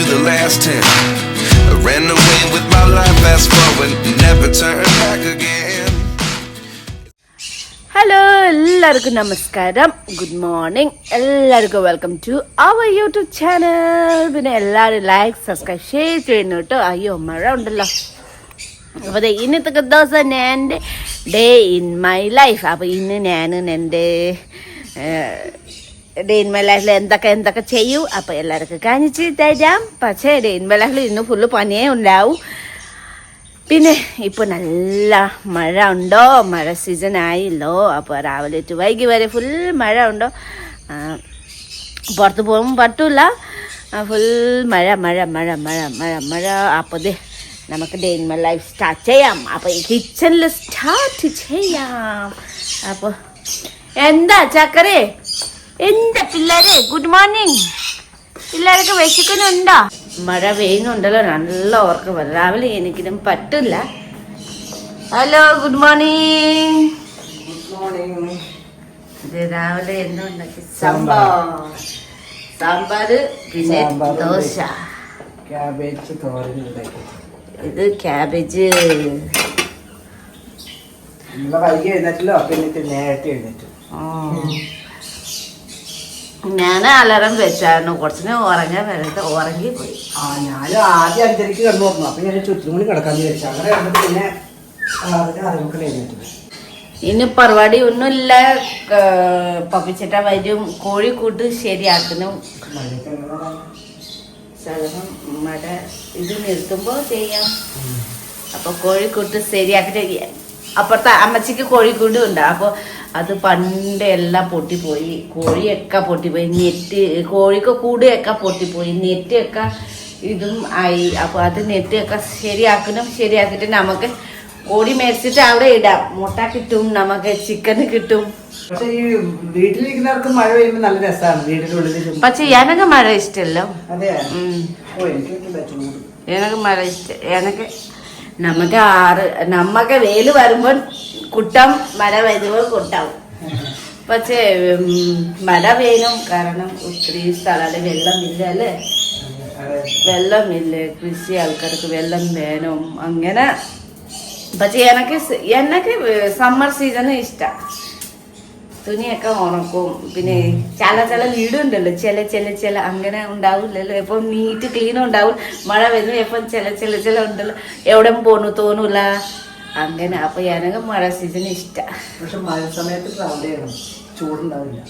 to the last 10. I ran away with my life, fast forward, never turn back again. Hello എല്ലാവർക്കും നമസ്കാരം, good morning. എല്ലാവർക്കും welcome to our YouTube channel. പിന്നെ എല്ലാവരും like subscribe share ചെയ്യുന്നു കേട്ടോ. അയ്യോ മഴ ഉണ്ടല്ലോ. അപ്പോൾ ഇന്നത്തെ ദിവസം എൻ്റെ ഡേ ഇൻ മൈ ലൈഫ്. അപ്പോൾ ഇന്ന് ഞാൻ എൻ്റെ ഡേ ഇൻ മൈ ലൈഫിൽ എന്തൊക്കെ ചെയ്യൂ അപ്പോൾ എല്ലാവർക്കും കാണിച്ച് തരാം. പക്ഷേ ഡേ ഇൻ മൈ ലൈഫിൽ ഇന്ന് ഫുള്ള് പനിയേ ഉണ്ടാവും. പിന്നെ ഇപ്പോൾ നല്ല മഴ ഉണ്ടോ, മഴ സീസൺ ആയില്ലോ. അപ്പോൾ രാവിലെ ടു വൈകി വരെ ഫുൾ മഴ ഉണ്ടോ, പുറത്ത് പോകുമ്പോൾ പറ്റില്ല. ഫുൾ മഴ മഴ മഴ മഴ മഴ മഴ. അപ്പോൾ നമുക്ക് day in my life start ചെയ്യാം. അപ്പോൾ ഈ കിച്ചണിൽ സ്റ്റാർട്ട് ചെയ്യാം. അപ്പോൾ എന്താ ചക്കരേ, എന്താ പിള്ളേരെ, ഗുഡ് മോർണിംഗ്. പിള്ളേരൊക്കെ വിശക്കുന്നുണ്ടോ? മഴ പെയ്യുന്നുണ്ടല്ലോ, നല്ല ഓർക്കം വരും. രാവിലെ എനിക്കിനും പറ്റില്ല. Hello good morning. ഇത് രാവിലെ എന്തുണ്ടാക്കി? സാമ്പാർ പിന്നെ ദോശ. ഇത് ക്യാബേജ്. ഞാൻ അലാറം വെച്ചായിരുന്നു, കുറച്ചിന് ഉറങ്ങാൻ വരട്ടെ, ഉറങ്ങിപ്പോയി. ഞാനും ആദ്യം 5:30 കിടന്നു പറഞ്ഞു. അപ്പൊ ഞാൻ ചുറ്റും കൂടി കിടക്കാന്ന് വിചാരിച്ചു. അങ്ങനെ കിടന്നിട്ട് പിന്നെ ഇനി പരിപാടി ഒന്നുമില്ല. പപ്പിച്ചിട്ട വരും, കോഴിക്കൂട്ട് ശരിയാക്കണം. ചിലപ്പം മഴ ഇത് നിർത്തുമ്പോൾ ചെയ്യാം. അപ്പൊ കോഴിക്കൂട്ട് ശരിയാക്കിട്ട് അപ്പുറത്തെ അമ്മച്ചിക്ക് കോഴിക്കൂട് ഉണ്ട്. അപ്പോൾ അത് പണ്ട് എല്ലാം പൊട്ടിപ്പോയി, കോഴിയൊക്കെ പൊട്ടിപ്പോയി, നെറ്റ് കോഴിക്ക് കൂടെയൊക്കെ പൊട്ടിപ്പോയി, നെറ്റൊക്കെ ഇതും ആയി. അപ്പോൾ അത് നെറ്റൊക്കെ ശരിയാക്കിയിട്ട് നമുക്ക് കോഴി മേടിച്ചിട്ട് അവിടെ ഇടാം. മുട്ട കിട്ടും, നമുക്ക് ചിക്കന് കിട്ടും. പക്ഷെ ഈ വീട്ടിലിരിക്കുന്നവർക്ക് മഴ പെയ്യുമ്പോൾ നല്ല രസമാണ് വീടിനുള്ളിൽ. പക്ഷെ എനക്ക് മഴ ഇഷ്ടമല്ലോ. എനക്ക് മഴ ഇഷ്ടം. എനക്ക് നമുക്ക് വെയില് വരുമ്പോൾ കുട്ടം, മഴ വരുമ്പോൾ കുട്ടാവും. പക്ഷേ മഴ പെയ്യണം, കാരണം ഒത്തിരി സ്ഥലത്ത് വെള്ളമില്ല അല്ലേ, വെള്ളമില്ല. കൃഷി ആൾക്കാർക്ക് വെള്ളം വേണം അങ്ങനെ. പക്ഷെ എനിക്ക് സമ്മർ സീസൺ ഇഷ്ടം. തുണിയൊക്കെ ഉണക്കും. പിന്നെ ചില വീടുണ്ടല്ലോ, ചില അങ്ങനെ ഉണ്ടാവില്ലല്ലോ, എപ്പം നീറ്റ് ക്ലീനും ഉണ്ടാവും. മഴ വരുന്നു എപ്പം ചില ഉണ്ടല്ലോ, എവിടെ പോണു തോന്നൂല അങ്ങനെ. അപ്പൊ എനിക്ക് മഴ സീസൺ ഇഷ്ടം. പക്ഷെ മഴ സമയത്ത് ട്രാവൽ ചെയ്യണം, ചൂടുണ്ടാവില്ല.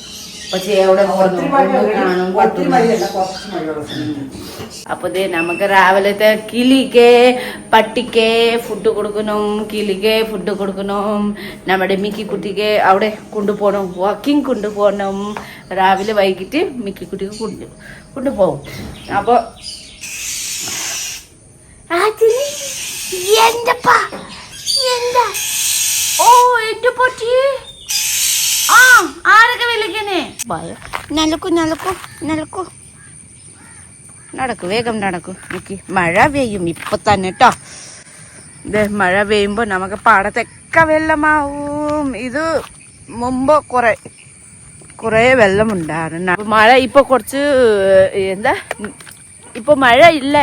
പക്ഷെ എവിടെ കാണും. അപ്പൊ നമുക്ക് രാവിലത്തെ കിളിക്ക് പട്ടിക്ക് ഫുഡ് കൊടുക്കണം, കിളിക്ക് ഫുഡ് കൊടുക്കണം, നമ്മുടെ മിക്കിക്കുട്ടിക്ക് അവിടെ കൊണ്ടുപോകണം, വാക്കിങ് കൊണ്ടുപോകണം. രാവിലെ വൈകിട്ട് മിക്കിക്കുട്ടിക്ക് കൊണ്ടുപോകും. അപ്പൊ എന്താ ഓ എന്റെ പൊട്ടി ആരൊക്കെ വിളിക്കണേ? നടക്കൂ, വേഗം നടക്കൂ. എനിക്ക് മഴ പെയ്യും ഇപ്പൊ തന്നെ കേട്ടോ. ഇത് മഴ പെയ്യുമ്പോ നമുക്ക് പാടത്തൊക്കെ വെള്ളമാവും. ഇത് മുമ്പ് കുറെ വെള്ളമുണ്ടായിരുന്നു. മഴ ഇപ്പൊ കുറച്ച് ഇപ്പൊ മഴ ഇല്ല.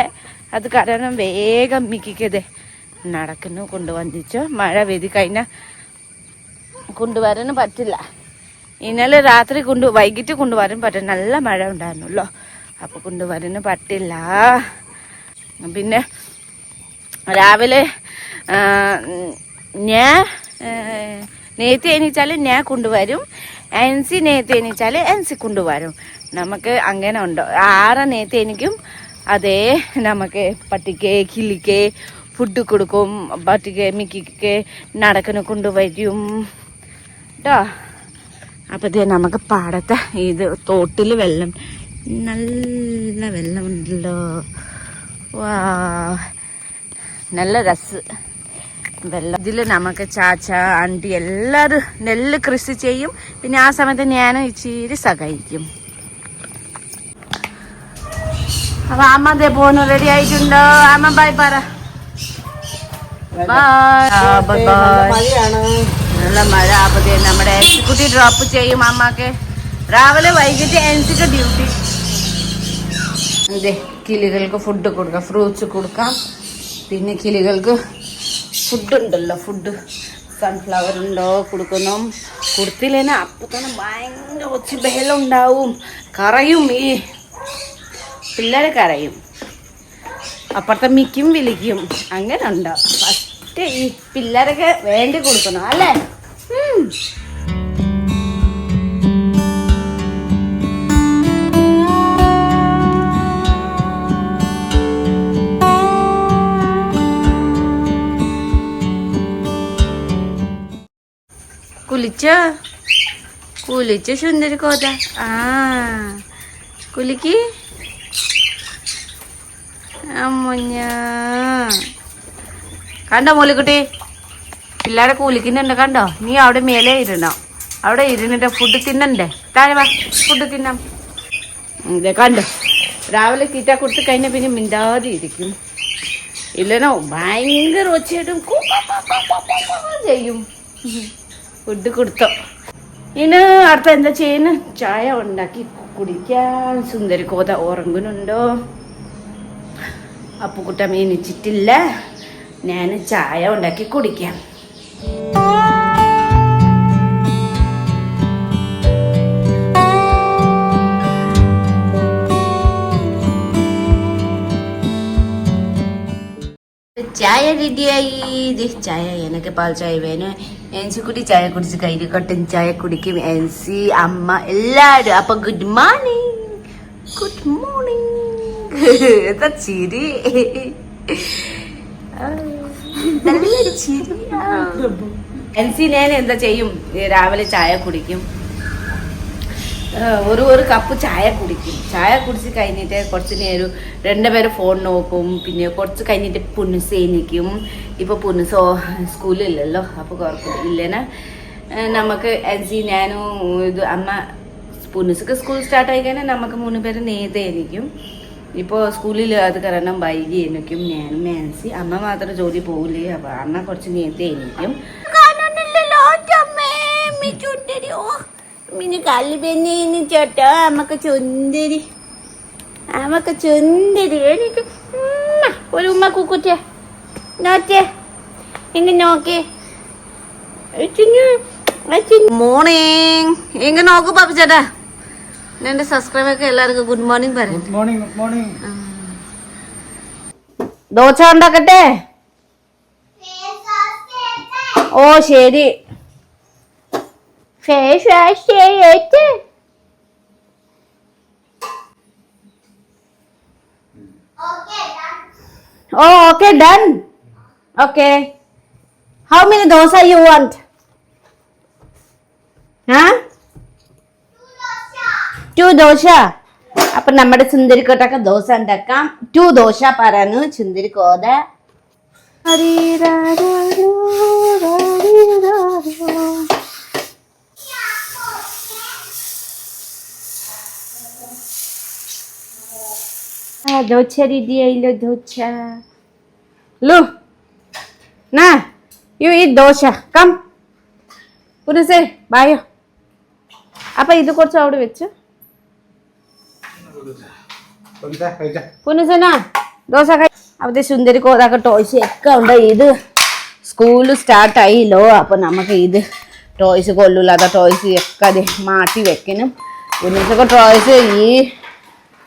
അത് കാരണം വേഗം മിക്കതേ നടക്കുന്നു കൊണ്ടുവന്നിച്ചോ. മഴ പെയ്ത് കഴിഞ്ഞാൽ കൊണ്ടുവരാനും പറ്റില്ല. ഇന്നലെ രാത്രി വൈകിട്ട് കൊണ്ടുവരാൻ പറ്റും. നല്ല മഴ ഉണ്ടായിരുന്നല്ലോ, അപ്പോൾ കൊണ്ടുവരാനും പറ്റില്ല. പിന്നെ രാവിലെ ഞാൻ നേരത്തെ എണീച്ചാൽ ഞാൻ കൊണ്ടുവരും, എൻസി നേരത്തെ എണീച്ചാൽ എൻസി കൊണ്ടുവരും. നമുക്ക് അങ്ങനെ ഉണ്ടോ. ആരെ നേരത്തെ എനിക്കും അതേ നമുക്ക് പട്ടിക്ക് കിളിക്ക് ഫുഡ് കൊടുക്കും, പട്ടിക്ക് മിക്കിക്ക് നടക്കുന്ന കൊണ്ടുവരും കേട്ടോ. അപ്പോൾ ഇത് നമുക്ക് പാടത്തെ ഇത് തോട്ടിൽ വെള്ളം, നല്ല വെള്ളമുണ്ടല്ലോ. വാ, നല്ല രസം വെള്ളം. ഇതിൽ നമുക്ക് ചാച്ച ആൻറ്റി എല്ലാവരും നെല്ല് കൃഷി ചെയ്യും. പിന്നെ ആ സമയത്ത് ഞാൻ ഇച്ചിരി സഹായിക്കും. അപ്പൊ അമ്മ ദേ പോന്നു, റെഡി ആയിട്ടുണ്ടോ? അമ്മ ബൈ പറ. Bye bye. നല്ല മഴ. അപ്പൊ നമ്മുടെ എൻസിക്കുട്ടി ഡ്രോപ്പ് ചെയ്യും അമ്മക്ക്. രാവിലെ വൈകിട്ട് എൻസിക്ക് ഡ്യൂട്ടി. കിളികൾക്ക് ഫുഡ് കൊടുക്കാം, ഫ്രൂട്ട്സ് കൊടുക്കാം. പിന്നെ കിളികൾക്ക് ഫുഡ് ഉണ്ടല്ലോ, ഫുഡ് സൺഫ്ലവർ ഉണ്ടോ കൊടുക്കണം. കൊടുത്തില്ലേനെ അപ്പം തന്നെ ഭയങ്കര ഒച്ച ബഹളം ഉണ്ടാവും, കറയും, ഈ പിള്ളേരെ കരയും, അപ്പുറത്തെ മിക്കും വിളിക്കും. അങ്ങനെ ഉണ്ടോ? ഫസ്റ്റ് ഈ പിള്ളേരൊക്കെ വേണ്ടി കൊടുക്കണം അല്ലേ? കുളിച്ച സുന്ദരി കോത. കുലിക്ക് അമ്മഞ്ഞ കണ്ടോ മോലിക്കുട്ടി, പിള്ളേരെ കുലിക്കുന്നുണ്ട് കണ്ടോ? നീ അവിടെ മേലെ ഇരുന്നോ? അവിടെ ഇരുന്നിട്ട് ഫുഡ് തിന്നണ്ടേ? താഴെ വാ, ഫുഡ് തിന്നാം. ഇതെ കണ്ടോ, രാവിലെ തീറ്റ കൊടുത്ത് കഴിഞ്ഞാൽ പിന്നെ മിണ്ടാതെ ഇരിക്കും. ഇല്ലനോ ഭയങ്കര ഒച്ചയായിട്ടും ചെയ്യും. ഫുഡ് കൊടുത്തോ. ഇനി അടുത്ത എന്താ ചെയ്യുന്നു? ചായ ഉണ്ടാക്കി കുടിക്കാൻ. സുന്ദരി കോത ഉറങ്ങുന്നുണ്ടോ? അപ്പുക്കുട്ട മീനിച്ചിട്ടില്ല. ഞാൻ ചായ ഉണ്ടാക്കി കുടിക്കാം. ചായ റെഡിയായി. ചായ എനിക്ക് പാൽ ചായ വേണം. എൻസിക്കുട്ടി ചായ കുടിച്ച് കഴിഞ്ഞ് കട്ടൻ ചായ കുടിക്കും. എൻസി, അമ്മ, എല്ലാവരും. അപ്പൊ ഗുഡ് മോർണിംഗ്, ഗുഡ് മോർണിംഗ്. എന്താ ചിരി, നല്ലൊരു ചിരി. എൻസി ഞാൻ എന്താ ചെയ്യും, രാവിലെ ചായ കുടിക്കും, ഒരു കപ്പ് ചായ കുടിക്കും. ചായ കുടിച്ച് കഴിഞ്ഞിട്ട് കുറച്ച് നേരം രണ്ടുപേരും ഫോൺ നോക്കും. പിന്നെ കുറച്ച് കഴിഞ്ഞിട്ട് പുനുസ് എണീക്കും. ഇപ്പോൾ പുനുസോ സ്കൂളില്ലല്ലോ, അപ്പോൾ കുഴപ്പമില്ലേന നമുക്ക് എൻസി ഞാനും ഇത് അമ്മ. പുനുസൊക്കെ സ്കൂൾ സ്റ്റാർട്ട് ആയി കഴിഞ്ഞാൽ നമുക്ക് 3 പേര് നേരത്തെ എണീക്കും. ഇപ്പോൾ സ്കൂളിൽ അത് കാരണം വൈകി എണീക്കും ഞാനും എൻസി. അമ്മ മാത്രം ജോലി പോകില്ലേ, അപ്പോൾ അമ്മ കുറച്ച് നേരത്തെ എണീക്കും. മിനി കല്ല് പെണ്ണി ചേട്ടാ, അമ്മക്ക് ചുന്ദരി, അമ്മക്ക് ചുന്ദരി. എനിക്ക് ഒരു ഉമ്മ കുക്കുറ്റേ നോറ്റേ, ഇങ്ങ നോക്കേ. മോർണിംഗ് എങ്ക നോക്കൂ പാപ്പ ചേട്ടാ. എന്റെ സബ്സ്ക്രൈബർക്ക് എല്ലാവർക്കും ഗുഡ് മോർണിംഗ് പറയാം. Good morning, good morning. Dosa ഉണ്ടാക്കട്ടെ? ഓ ശരി. ഫേസ് വാഷ് ചെയ്യട്ടെ? Oh, okay, done. Okay. How many dosa you want? Huh? 2 dosa. അപ്പൊ നമ്മുടെ സുന്ദരിക്കോട്ടൊക്കെ ദോശ ഉണ്ടാക്കാം. 2 ദോശ പറഞ്ഞു സുന്ദരിക്കോത. ദോശ റെഡിയായില്ലോ. ദോശ ലു നാ യു ഈ ദോശ കം പുനസേ ബായോ. അപ്പൊ ഇത് കുറച്ച് അവിടെ വെച്ച് പുനസനാ ദോശ കഴി. അവിടെ സുന്ദരി കോതാക്ക ടോയ്സ് ഒക്കെ ഉണ്ട്. ഇത് സ്കൂൾ സ്റ്റാർട്ട് ആയില്ലോ, അപ്പൊ നമുക്ക് ഇത് ടോയ്സ് കൊള്ളൂല്ലാത്ത ടോയ്സ് ഒക്കെ അത് മാറ്റി വെക്കണം. പുനസൊക്കെ ടോയ്സ് ഈ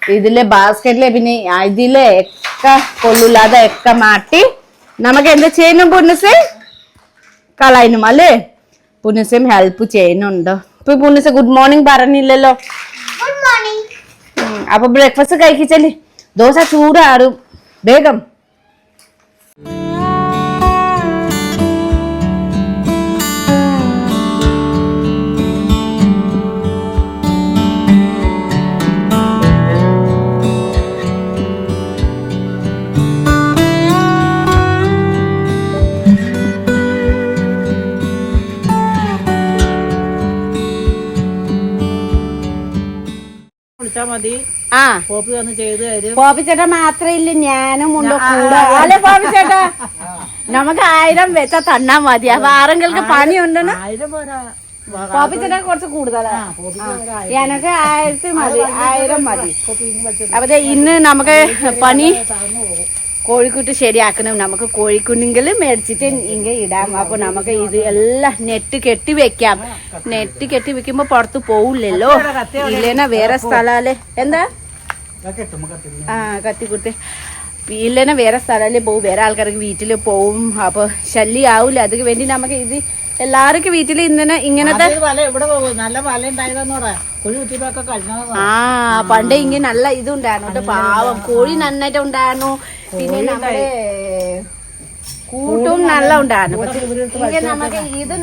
ഇതിലെ ബാസ്കറ്റിലെ പിന്നെ ഇതിലെ ഒക്കെ കൊള്ളൂല്ലാതെ ഒക്കെ മാറ്റി നമുക്ക് എന്താ ചെയ്യണം? പുനസേ കളയണം അല്ലേ? പുനസേം ഹെൽപ്പ് ചെയ്യുന്നുണ്ടോ? ഇപ്പൊ പുനസ ഗുഡ് മോർണിംഗ് പറഞ്ഞില്ലല്ലോ. അപ്പൊ ബ്രേക്ക്ഫാസ്റ്റ് കഴിക്കിച്ചല്ലേ? ദോശ ചൂടാറും വേഗം. മതി. ആ പോപ്പി വന്ന് ചെയ്ത് തരും. പോപ്പി ചേട്ടാ മാത്രമേ ഇല്ല, ഞാനും ഉണ്ട് കൂടെ. അല്ലെ പോപ്പി ചേട്ടാ? നമുക്ക് 1000 വെച്ചാ തന്നാ മതി. അപ്പൊ ആരെങ്കിലും പണിയുണ്ടെന്ന് 1000 പോരാ. പോപ്പിച്ചേട്ടാ കുറച്ച് കൂടുതലാണ്. എനക്ക് 1000 മതി, 1000 മതി. അപ്പൊ ഇന്ന് നമുക്ക് പണി കോഴിക്കുട്ടി ശരിയാക്കണം. നമുക്ക് കോഴിക്കുഞ്ഞുങ്ങൾ മേടിച്ചിട്ട് ഇങ്ങ ഇടാം. അപ്പൊ നമുക്ക് ഇത് എല്ലാം നെറ്റ് കെട്ടി വെക്കാം. നെറ്റ് കെട്ടി വെക്കുമ്പോ പുറത്ത് പോവില്ലല്ലോ, ഇല്ലേനാ വേറെ സ്ഥലല്ലേ. എന്താ കത്തിക്കുട്ടി ഇല്ലേനാ വേറെ സ്ഥലല്ലേ പോവും, വേറെ ആൾക്കാർക്ക് വീട്ടിൽ പോവും. അപ്പൊ ശല്യം ആവൂല. അതിന് വേണ്ടി നമുക്ക് ഇത് എല്ലാവർക്കും വീട്ടിൽ ഇങ്ങനത്തെ പണ്ട് ഇങ്ങനെ നല്ല ഇതുണ്ടായിരുന്നു. പാവം കോഴി നന്നായിട്ട് ഉണ്ടായിരുന്നു. പിന്നെ നമ്മുടെ കൂട്ടും നല്ല ഉണ്ടായിരുന്നു.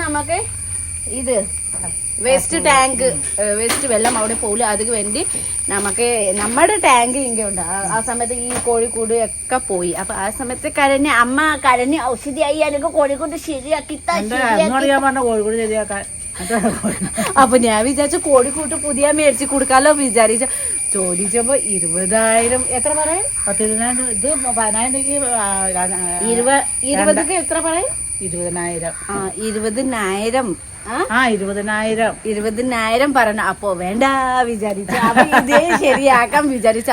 നമുക്ക് ഇത് വേസ്റ്റ് ടാങ്ക്, വേസ്റ്റ് വെള്ളം അവിടെ പോകില്ല. അതിന് വേണ്ടി നമുക്ക് നമ്മുടെ ടാങ്ക് ഇങ്ങനെ ഉണ്ട്. ആ സമയത്ത് ഈ കോഴിക്കൂട് ഒക്കെ പോയി. അപ്പൊ ആ സമയത്ത് അമ്മ കരഞ്ഞ് ഔഷധിയായി എനിക്ക് കോഴിക്കൂട് ശരിയാക്കി. അപ്പൊ ഞാൻ വിചാരിച്ചു കോഴിക്കൂട്ട് പുതിയ മേടിച്ച് കൊടുക്കാലോ വിചാരിച്ച. ചോദിച്ചപ്പോ 20,000. എത്ര പറയും? 10,000. ഇത് 20,000 എത്ര പറയും? 20,000. 20,000. 20,000 പറഞ്ഞു. അപ്പൊ വേണ്ട വിചാരിച്ചു. അപ്പൊ ഇതേ ശരിയാക്കാൻ വിചാരിച്ചു.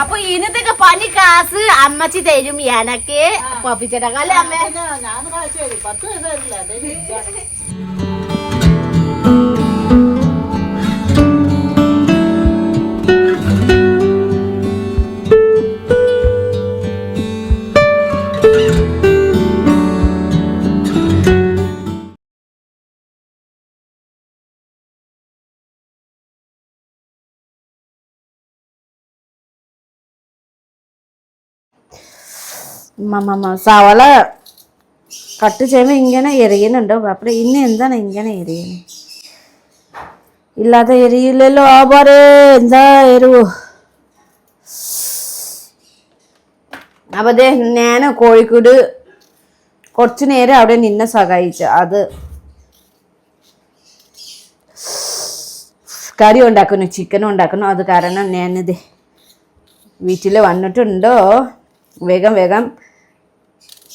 അപ്പൊ ഇന്നത്തെ പണി കാസ് അമ്മച്ചി തരും എനക്ക് പപ്പിച്ചേട്ടാ. അമ്മ ഞാൻ 10 തരില്ല. സവാള കട്ട് ചെയ്യുമ്പോൾ ഇങ്ങനെ എറിയുന്നുണ്ടോ? അപ്പൊ ഇന്ന് എന്താണ് ഇങ്ങനെ എരിയുന്നത്? ഇല്ലാതെ എരിയില്ലല്ലോ. ആ പറ എന്താ എരിവ്? അപ്പൊ അതെ ഞാൻ കോഴിക്കോട് കുറച്ചു നേരം അവിടെ നിന്നെ സഹായിച്ചു. അത് കറി ഉണ്ടാക്കുന്നു, ചിക്കനും ഉണ്ടാക്കുന്നു. അത് കാരണം ഞാനിത് വീട്ടിൽ വന്നിട്ടുണ്ടോ വേഗം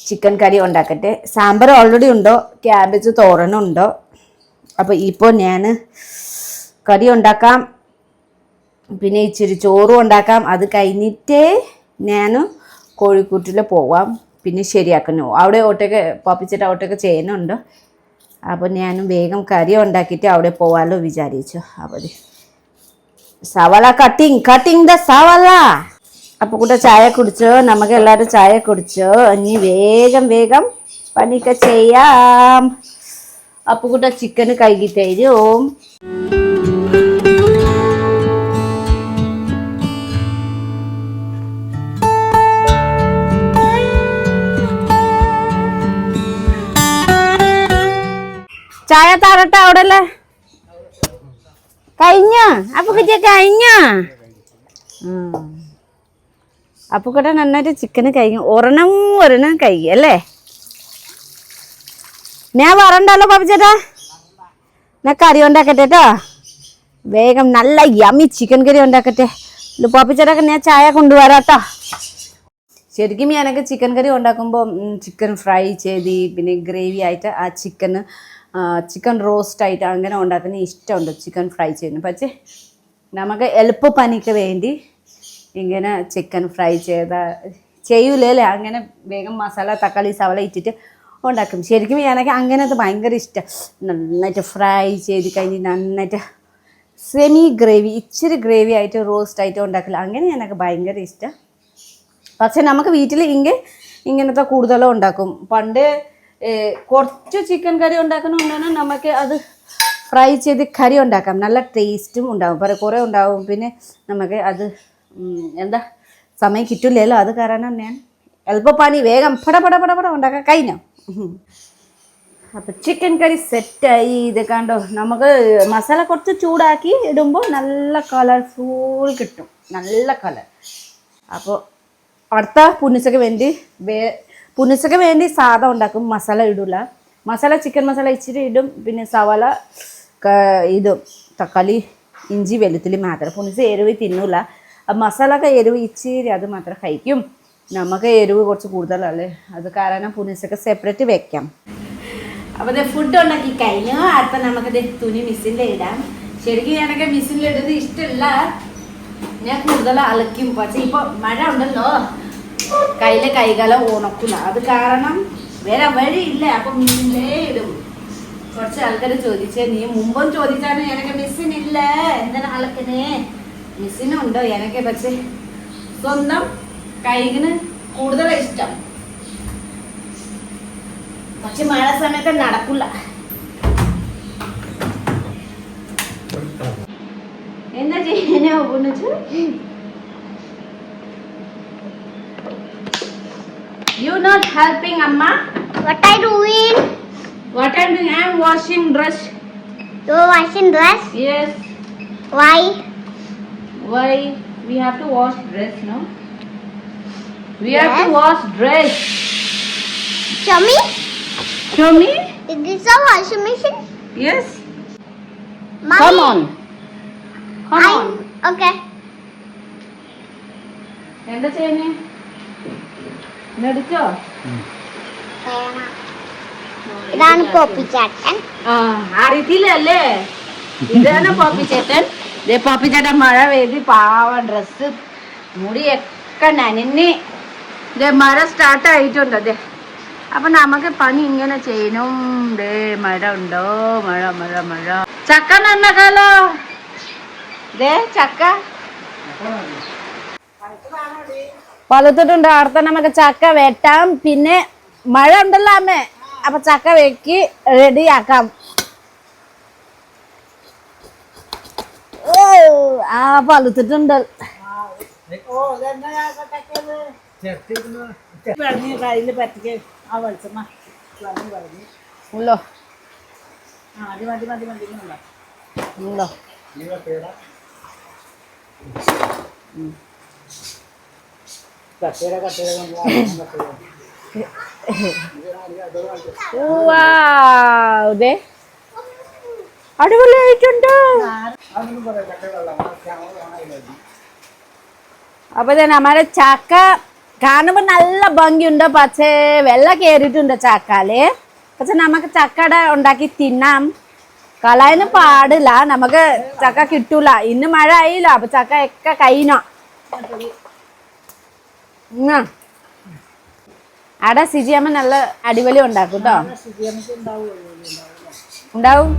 ചിക്കൻ കറി ഉണ്ടാക്കട്ടെ. സാമ്പാർ ഓൾറെഡി ഉണ്ടോ, ക്യാബേജ് തോരനുണ്ടോ. അപ്പോൾ ഇപ്പോൾ ഞാൻ കറി ഉണ്ടാക്കാം, പിന്നെ ഇച്ചിരി ചോറും ഉണ്ടാക്കാം. അത് കഴിഞ്ഞിട്ടേ ഞാൻ കോഴിക്കൂട്ടിൽ പോവാം. പിന്നെ ശരിയാക്കുന്നു. അവിടെ ഒട്ടൊക്കെ പപ്പിച്ചിട്ട് ഒട്ടൊക്കെ ചെയ്യുന്നുണ്ട്. അപ്പോൾ ഞാനും വേഗം കറി ഉണ്ടാക്കിയിട്ട് അവിടെ പോവാമല്ലോ വിചാരിച്ചു. അപ്പോൾ സവാള കട്ടിങ് ദ സവാള. അപ്പോൾ കൂടെ ചായ കുടിച്ചോ, നമുക്ക് എല്ലാവരും ചായ കുടിച്ചോ. ഇനി വേഗം പണിയൊക്കെ ചെയ്യാം. അപ്പോൾ കൂടെ ചിക്കൻ കഴുകി തരും. ചായ താറട്ടെ അവിടെ അല്ലേ? കഴിഞ്ഞ അപ്പൊ കഴിഞ്ഞ അപ്പൊ കൂടെ നന്നായിട്ട് ചിക്കന് കഴിക്കും. ഒരെണ്ണം കഴിക്കും അല്ലേ? ഞാൻ പറണ്ടല്ലോ പാപ്പിച്ചേട്ടാ. ഞാൻ കറി ഉണ്ടാക്കട്ടെ കേട്ടോ. വേഗം നല്ല യമ്മി ചിക്കൻ കറി ഉണ്ടാക്കട്ടെ. പാപ്പിച്ചേട്ടൊക്കെ ഞാൻ ചായ കൊണ്ടുവരാട്ടോ. ശരിക്കും എനിക്ക് ചിക്കൻ കറി ഉണ്ടാക്കുമ്പോൾ ചിക്കൻ ഫ്രൈ ചെയ്ത് പിന്നെ ഗ്രേവി ആയിട്ട് ആ ചിക്കൻ റോസ്റ്റ് ആയിട്ട് അങ്ങനെ ഉണ്ടാക്കുന്ന ഇഷ്ടമുണ്ട്, ചിക്കൻ ഫ്രൈ ചെയ്യുന്നു. പക്ഷേ നമുക്ക് എളുപ്പപ്പണിക്ക് വേണ്ടി ഇങ്ങനെ ചിക്കൻ ഫ്രൈ ചെയ്യൂലേ. അങ്ങനെ വേഗം മസാല തക്കാളി സവാള ഇട്ടിട്ട് ഉണ്ടാക്കും. ശരിക്കും എനിക്ക് അങ്ങനത്തെ ഭയങ്കര ഇഷ്ടം. നന്നായിട്ട് ഫ്രൈ ചെയ്ത് കഴിഞ്ഞ് നന്നായിട്ട് സെമി ഗ്രേവി, ഇച്ചിരി ഗ്രേവി ആയിട്ട് റോസ്റ്റ് ആയിട്ട് ഉണ്ടാക്കില്ല. അങ്ങനെ എനിക്ക് ഭയങ്കര ഇഷ്ടം. പക്ഷെ നമുക്ക് വീട്ടിൽ ഇങ്ങനത്തെ കൂടുതലും ഉണ്ടാക്കും. പണ്ട് കുറച്ച് ചിക്കൻ കറി ഉണ്ടാക്കണമെന്നാണ് നമുക്ക് അത് ഫ്രൈ ചെയ്ത് കറി ഉണ്ടാക്കാം. നല്ല ടേസ്റ്റും ഉണ്ടാവും, കുറേ ഉണ്ടാവും. പിന്നെ നമുക്ക് അത് എന്താ സമയം കിട്ടില്ലല്ലോ. അത് കാരണം ഞാൻ എളുപ്പപ്പണി വേഗം പട ഉണ്ടാക്കാൻ കഴിഞ്ഞു. അപ്പം ചിക്കൻ കറി സെറ്റായി. ഇത് കണ്ടോ, നമുക്ക് മസാല കുറച്ച് ചൂടാക്കി ഇടുമ്പോൾ നല്ല കളർഫുൾ കിട്ടും, നല്ല കളർ. അപ്പോൾ അടുത്ത പുനിസക്ക് വേണ്ടി സാദം ഉണ്ടാക്കും, മസാല ഇടില്ല. ചിക്കൻ മസാല ഇച്ചിരി ഇടും. പിന്നെ സവാള ഇടും, തക്കാളി ഇഞ്ചി വെളുത്തുള്ളി മാത്രം. പുനിസ് എരിവ് തിന്നില്ല. മസാലയൊക്കെ എരിവ് ഇച്ചിരി അത് മാത്രം കഴിക്കും. നമുക്ക് എരിവ് കുറച്ച് കൂടുതലല്ലേ, അത് കാരണം പുനിസൊക്കെ സെപ്പറേറ്റ് വെക്കാം. അപ്പോൾ ഇത് ഫുഡ് ഉണ്ടാക്കി കഴിഞ്ഞു. അടുത്ത നമുക്കത് തുണി മിഷീനിൽ ഇടാം. ശരിക്കും എനിക്ക് മിഷീനിലിടുന്നത് ഇഷ്ടമില്ല, ഞാൻ കൂടുതൽ അലക്കും. പക്ഷെ ഇപ്പോൾ മഴ ഉണ്ടല്ലോ, കയ്യിലെ കൈകാലം ഉണക്കില്ല. അത് കാരണം വേറെ വഴിയില്ല, അപ്പം മിഷീനിലേ ഇടും. കുറച്ച് ആൾക്കാർ ചോദിച്ചേ, നീ മുമ്പും ചോദിച്ചാണ് എനിക്ക് മിഷീൻ ഇല്ല എന്തിനാ അലക്കനേ. മിഷീനുണ്ടോ എനിക്ക്, പക്ഷേ സ്വന്തം കൈകിന് കൂടുതൽ ഇഷ്ടം. പക്ഷെ മഴ സമയത്ത് നടക്കില്ല. എന്താ ചെയ്യാനാ ഉപയോഗിച്ചു? You not helping Amma? What are you doing? What I'm doing? I'm washing dress. You're washing dress? Yes. Why? Why? We have to wash dress, no? We have to Yes. wash dress. Show me. Show me? Is this a washing machine? Yes. Mommy, Come on. Come on. Okay. എന്താ ചെയ്യുന്നേ? നടിച്ചോ? ഇതാണ് poppy ചാട്ടൻ. അറിയത്തില്ലല്ലേ? ഇതാണ് poppy ചേട്ടൻ. Poppy ചേട്ടൻ മഴ പെയ്ത് പാവ dress മുടിയൊക്കെ നനഞ്ഞ് മഴ സ്റ്റാർട്ട് ആയിട്ടുണ്ട്. അതെ, അപ്പൊ നമുക്ക് പണി ഇങ്ങനെ ചെയ്യണം. മഴ ഉണ്ടോ? മഴ മഴ മഴ. ചക്ക നന്നക്കാലോ. ചക്ക പഴുത്തിട്ടുണ്ട്. അടുത്ത നമുക്ക് ചക്ക വെട്ടാം. പിന്നെ മഴ ഉണ്ടല്ലോ അമ്മേ, അപ്പൊ ചക്ക വെക്കി റെഡിയാക്കാം. ആ പഴുത്തിട്ടുണ്ട്. കയ്യിൽ പറ്റിക്ക് ആ വെളിച്ചമ്മ പറഞ്ഞു. ഉള്ളോ മതി മതി മതി മതി ഉണ്ടോ? അടിപൊളിയായിട്ടുണ്ട്. അപ്പൊ നമ്മുടെ ചക്ക കാണുമ്പോ നല്ല ഭംഗിയുണ്ട്, പക്ഷേ വെള്ളം കയറിയിട്ടുണ്ട് ചക്കാല്. പക്ഷെ നമുക്ക് ചക്കട ഉണ്ടാക്കി തിന്നാം, കളയാന് പാടില്ല. നമുക്ക് ചക്ക കിട്ടൂല. ഇന്ന് മഴ ആയില്ല, അപ്പൊ ചക്ക ഒക്കെ കഴിഞ്ഞോ. അവിടെ സിജിയമ്മ നല്ല അടിപൊളി ഉണ്ടാക്കും കേട്ടോ. ഉണ്ടാവും.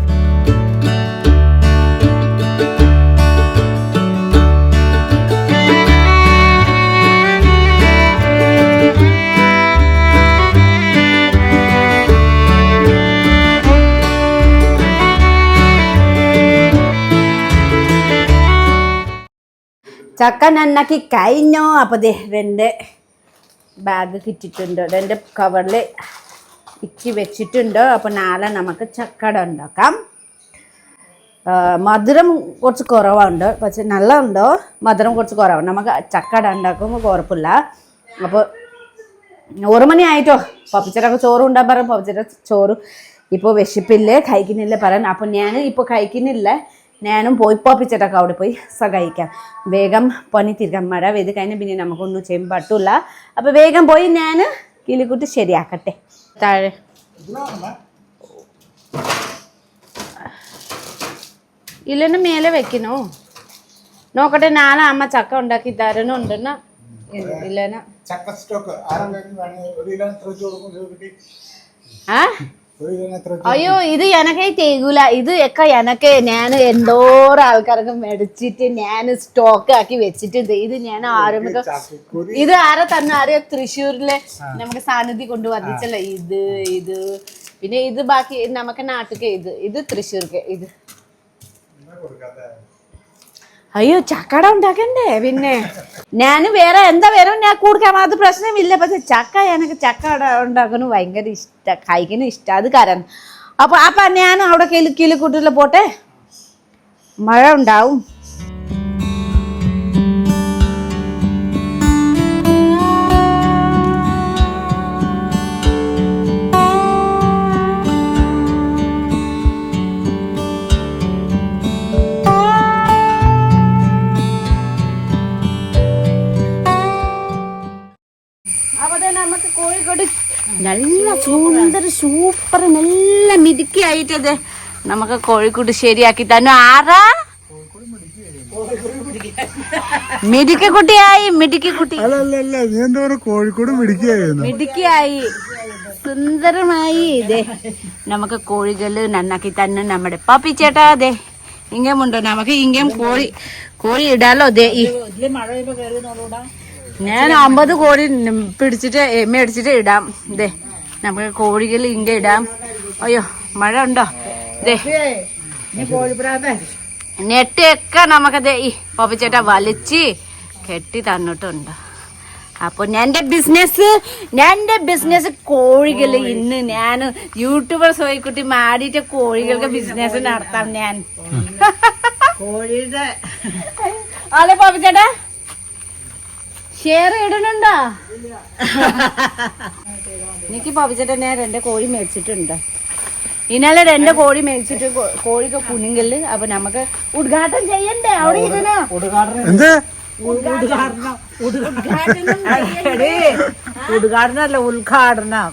ചക്ക നന്നാക്കി കഴിഞ്ഞോ. അപ്പൊ രണ്ട് ബാഗ് കിട്ടിയിട്ടുണ്ട്, രണ്ട് കവറിൽ ഇച്ചി വെച്ചിട്ടുണ്ട്. അപ്പോൾ നാളെ നമുക്ക് ചക്കട ഉണ്ടാക്കാം. മധുരം കുറച്ച് കുറവുണ്ട്, പക്ഷെ നല്ല ഉണ്ടോ. മധുരം കുറച്ച് കുറവാണ്. നമുക്ക് ചക്കട ഉണ്ടാക്കുമ്പോൾ കുഴപ്പമില്ല. അപ്പോൾ 1 മണി ആയിട്ടോ. പപ്പിച്ചടൊക്കെ ചോറ് ഉണ്ടാകാൻ പറയും. പപ്പിച്ചട ചോറ് ഇപ്പോൾ വിശപ്പില്ലേ, കഴിക്കുന്നില്ല പറയാൻ. അപ്പോൾ ഞാൻ ഇപ്പോൾ കഴിക്കുന്നില്ല. ഞാനും പോയി പപ്പിച്ചടൊക്കെ അവിടെ പോയി സഹായിക്കാം. വേഗം പണി തീർക്കാം. മഴ പെയ്ത് കഴിഞ്ഞാൽ പിന്നെ നമുക്കൊന്നും ചെയ്യാൻ പറ്റില്ല. അപ്പോൾ വേഗം പോയി ഞാൻ കിളിക്കുട്ടി ശരിയാക്കട്ടെ. താഴെ ഇല്ലെന്ന് മേലെ വെക്കണോ നോക്കട്ടെ. നാളെ അമ്മ ചക്ക ഉണ്ടാക്കി തരണുണ്ടെന്ന്. ഇല്ലെന്ന് അയ്യോ ഇത് എനക്കേ തേകൂല. ഇത് ഒക്കെ എനക്ക് ഞാൻ എന്തോരം ആൾക്കാർക്ക് മേടിച്ചിട്ട് ഞാൻ സ്റ്റോക്ക് ആക്കി വെച്ചിട്ടുണ്ട്. ഇത് ഞാൻ ആരംഭിക്ക. ഇത് ആരെ തന്നെ അറിയാം, തൃശ്ശൂരിലെ നമുക്ക് സാന്നിധ്യം കൊണ്ടുവന്നിച്ചല്ല. ഇത് പിന്നെ ഇത് ബാക്കി നമുക്ക് നാട്ടിലേക്ക്. ഇത് തൃശ്ശൂർക്ക്. ഇത് അയ്യോ ചക്കട ഉണ്ടാക്കണ്ടേ. പിന്നെ ഞാൻ വേറെ എന്താ വേറെ ഞാൻ കൊടുക്കാം, അത് പ്രശ്നമില്ല. പക്ഷെ ചക്ക എനിക്ക് ചക്കട ഉണ്ടാക്കാനും ഭയങ്കര ഇഷ്ടം, കഴിക്കാനും ഇഷ്ടം. അത് കാരണം അപ്പൊ ഞാൻ അവിടെ കിളിക്കൂട്ടിൽ പോട്ടെ. മഴ ഉണ്ടാവും. നമുക്ക് കോഴിക്കോട് നല്ല സുന്ദര സൂപ്പർ നല്ല മിടുക്കി ആയിട്ടത് നമുക്ക് കോഴിക്കോട് ശരിയാക്കി തന്നു. ആറാ മിടുക്കി കുട്ടിയായി, മിടുക്കി കുട്ടി കോഴിക്കോട് മിടുക്കിയായി സുന്ദരമായി. ഇതേ നമുക്ക് കോഴികള് നന്നാക്കി തന്നെ നമ്മുടെ പപ്പി ചേട്ടാ. അതെ ഇങ്ങമുണ്ടോ നമുക്ക് ഇങ്ങം കോഴി ഇടാലോ. അതെ ഞാൻ 50 കോഴി പിടിച്ചിട്ട് മേടിച്ചിട്ട് ഇടാം. ഇതേ നമുക്ക് കോഴികൾ ഇങ്ങ ഇടാം. അയ്യോ മഴ ഉണ്ടോ? ഇതേ നെറ്റൊക്കെ നമുക്കത് ഈ പപ്പിച്ചേട്ട വലിച്ച് കെട്ടി തന്നിട്ടുണ്ട്. അപ്പൊ എന്റെ ബിസിനസ് കോഴികൾ. ഇന്ന് ഞാൻ യൂട്യൂബർ സോയിക്കുട്ടി മാടിയിട്ട് കോഴികൾക്ക് ബിസിനസ് നടത്താം ഞാൻ. കോഴിയുടെ അല്ലെ പപ്പിച്ചേട്ടാ ഷെയർ ഇടുന്നുണ്ടോ? എനിക്ക് പപ്പിച്ചേട്ട ഞാൻ 2 കോഴി മേടിച്ചിട്ടുണ്ട്. ഇന്നലെ 2 കോഴി മേടിച്ചിട്ട് കോഴിക്ക് കുഞ്ഞുങ്ങളില്. അപ്പൊ നമുക്ക് ഉദ്ഘാടനം ചെയ്യണ്ടേ? അവിടെ ഇരുന്നോ ഉദ്ഘാടനല്ല ഉദ്ഘാടനം.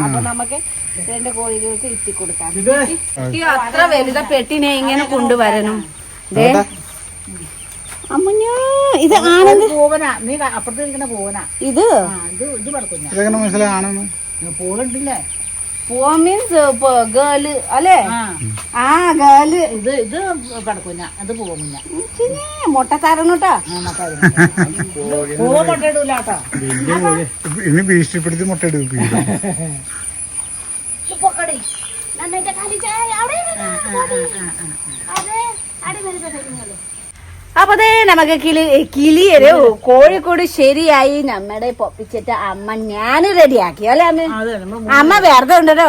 അപ്പൊ നമുക്ക് 2 കോഴികൾക്ക് ഇത്തി കൊടുക്കാം. അത്ര വലുത പെട്ടിനെ ഇങ്ങനെ കൊണ്ടുവരണം. അമ്മഞ്ഞോ ഇത് ആനന്ദ് പൂവന. നീ അപ്പുറത്ത് ഇരിക്കുന്ന പൂവന. ഇത് ഇത് പടക്കുന്ന പൂവുണ്ടില്ലേ? പൂവ മീൻസ് ഗേള് അല്ലേ? ആ ഗേള്. ഇത് പടക്കുന്ന അത് പൂവമുഞ്ഞ മുട്ട തരണോട്ടാ. പൂവ മുട്ട ഇടൂലാട്ടോ. ഇനി ഭീഷണിപ്പെടുത്തി മുട്ട എടുക്കും. അപ്പൊ അതെ നമുക്ക് കിളിയൊരു കോഴിക്കോട് ശരിയായി. നമ്മുടെ പൊപ്പിച്ചിട്ട അമ്മ ഞാൻ റെഡിയാക്കി അല്ലെ അമ്മ? അമ്മ വെറുതെ ഉണ്ടല്ലോ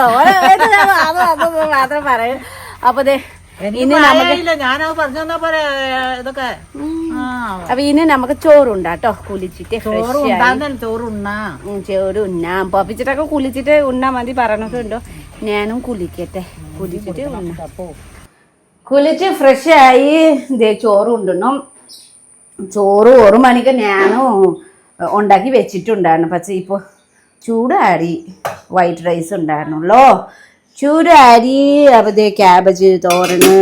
മാത്രം പറയും. അപ്പൊ അതെ ഇനി നമുക്ക് ഞാനത് പറഞ്ഞാ പറയാ ഇതൊക്കെ. അപ്പൊ ഇനി നമുക്ക് ചോറുണ്ടാട്ടോ. കുളിച്ചിട്ട് ചോറുണ്ണാം. പൊപ്പിച്ചിട്ടൊക്കെ കുളിച്ചിട്ട് ഉണ്ണാ മതി പറഞ്ഞിട്ടുണ്ടോ? ഞാനും കുളിക്കട്ടെ. കുളിച്ചിട്ട് ഉണ്ണാം. കുളിച്ച് ഫ്രഷ് ആയി ഇതേ ചോറ് ഉണ്ടണം. ചോറ് 1 മണിക്ക് ഞാനും ഉണ്ടാക്കി വെച്ചിട്ടുണ്ടായിരുന്നു. പക്ഷേ ഇപ്പോൾ ചൂടാരി വൈറ്റ് റൈസ് ഉണ്ടായിരുന്നല്ലോ. ചൂടാരി അവതേ ക്യാബേജ് തോരന്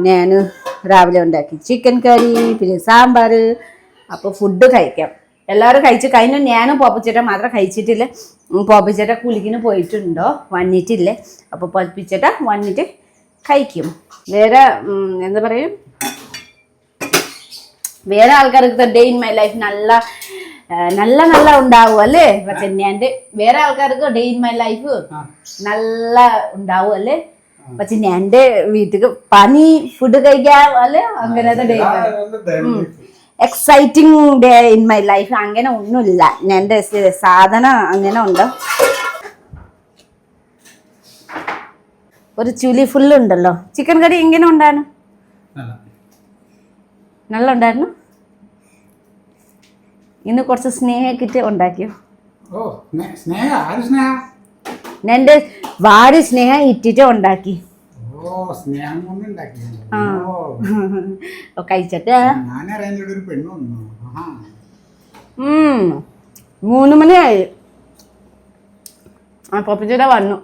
ഞാൻ രാവിലെ ഉണ്ടാക്കി. ചിക്കൻ കറി പിന്നെ സാമ്പാർ. അപ്പോൾ ഫുഡ് കഴിക്കാം. എല്ലാവരും കഴിച്ച് കഴിഞ്ഞു. ഞാനും പൊപ്പിച്ചേട്ട മാത്രം കഴിച്ചിട്ടില്ല. പൊപ്പിച്ചേട്ട കുളിക്കിന് പോയിട്ടുണ്ടോ വന്നിട്ടില്ലേ? അപ്പോൾ പൊപ്പിച്ചേട്ട വന്നിട്ട് കഴിക്കും. വേറെ എന്താ പറയും, വേറെ ആൾക്കാർക്ക് ഡേ ഇൻ മൈ ലൈഫ് നല്ല ഉണ്ടാവും അല്ലേ? പക്ഷെ എൻ്റെ വേറെ ആൾക്കാർക്ക് ഡേ ഇൻ മൈ ലൈഫ് നല്ല ഉണ്ടാവും അല്ലേ? പക്ഷെ എൻ്റെ വീട്ടിൽ പനി ഫുഡ് കഴിക്കാം അല്ലേ? അങ്ങനത്തെ day exciting day in my life അങ്ങനെ ഒന്നുമില്ല. എൻ്റെ സാധനം അങ്ങനെ ഉണ്ട്. ഒരു ചുലി ഫുള്ള് ഉണ്ടല്ലോ. ചിക്കൻ കറി എങ്ങനെ ഉണ്ടായിരുന്നു? നല്ല ഉണ്ടായിരുന്നു. ഇന്ന് കുറച്ച് സ്നേഹക്കിട്ട് ഉണ്ടാക്കിയോ? എൻ്റെ ഭാര്യ സ്നേഹ ഇട്ടിട്ട് ഉണ്ടാക്കി. കഴിച്ചിട്ട് 3 മണിയായി. പപ്പിച്ചേട്ട വന്നു.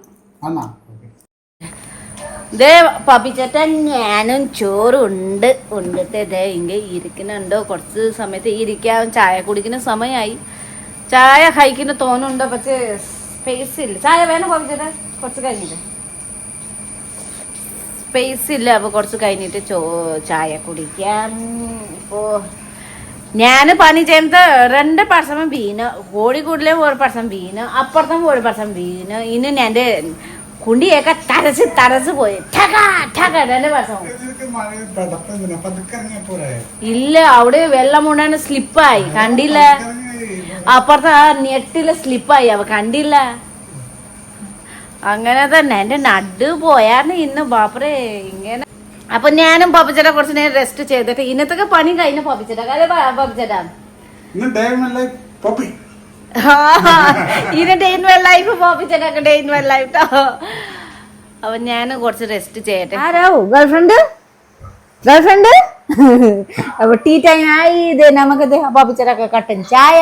ദേ പപ്പിച്ചേട്ടൻ ഞാനും ചോറുണ്ട്. ഉണ്ടിട്ട് ഇതേ ഇങ്ങനെ ഇരിക്കുന്നുണ്ടോ? കുറച്ച് സമയത്ത് ഇരിക്കാം. ചായ കുടിക്കുന്ന സമയമായി. ചായ കഴിക്കുന്ന തോന്നുന്നുണ്ടോ? പക്ഷേ സ്പേസ് ഇല്ല. ചായ വേണം പപ്പിച്ചേട്ടൻ? കുറച്ച് കഴിഞ്ഞിട്ട് സ്പേസ് ഇല്ല. അപ്പോൾ കുറച്ച് കഴിഞ്ഞിട്ട് ചായ കുടിക്കാം. ഇപ്പോൾ ഞാൻ പണി ചെയ്യുന്നത് 2% വീണ്. കോഴിക്കോടിലെ 1% വീണ്. അപ്പുറത്തും 1% വീണ്. ഇനി എൻ്റെ കുണ്ടിയൊക്കെ തരച്ച് പോയി. ഇല്ല അവിടെ വെള്ളം കൊണ്ടാണ് സ്ലിപ്പായി. കണ്ടില്ല? അപ്പുറത്തെ ആ നെറ്റില് സ്ലിപ്പായി. അവ കണ്ടില്ല? അങ്ങനെ തന്നെ എന്റെ നട് പോയായിരുന്നു ഇന്ന്. ബാപ്പറേ ഇങ്ങനെ. അപ്പൊ ഞാനും പപ്പിച്ചേട്ടാ കുറച്ച് നേരം റെസ്റ്റ് ചെയ്തിട്ട് ഇന്നത്തൊക്കെ പണി കഴിഞ്ഞ പപ്പിച്ചേട്ടാ അല്ലെ? പപ്പിച്ചേട്ടാ ഇത് ഡേ ഇൻ മൈ ലൈഫ്. പപ്പിച്ചേട്ടൊക്കെ ഡേ ഇൻ മൈ ലൈഫ് ട്ടോ. അപ്പൊ ഞാൻ കുറച്ച് റെസ്റ്റ് ചെയ്യട്ടെ. ആരോ ഗേൾഫ്രണ്ട് അപ്പൊ ടീ ടൈം ആയി. ഇത് നമുക്ക് പപ്പിച്ചേട്ടൊക്കെ കട്ടൻ ചായ